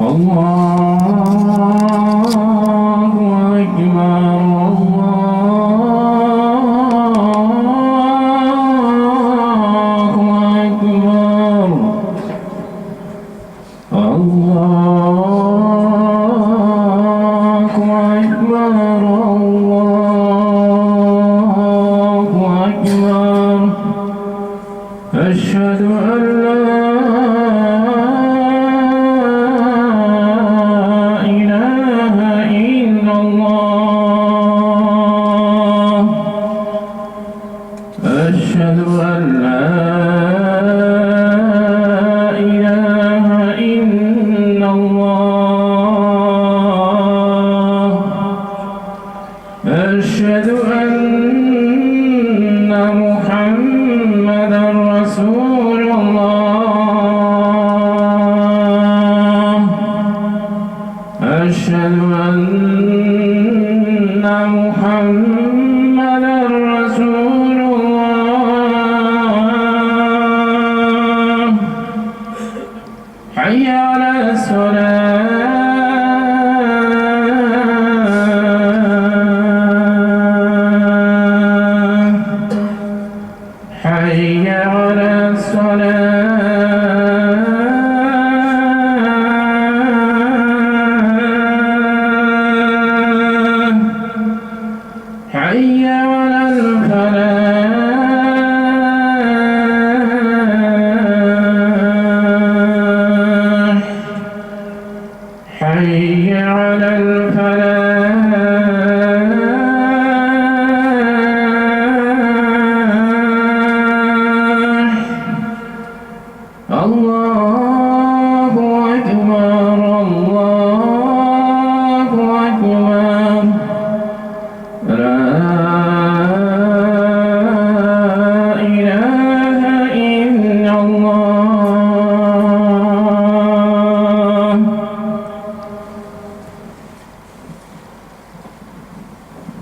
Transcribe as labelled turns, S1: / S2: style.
S1: الله أكبر الله أكبر الله أكبر الله أكبر أشهد أن لا إله إلا الله أشهد أن لا إله إلا الله أشهد أن محمدا رسول الله أشهد أن محمدا رسول الله حي على الصلاة حي على الصلاة حي على الفلاح حي على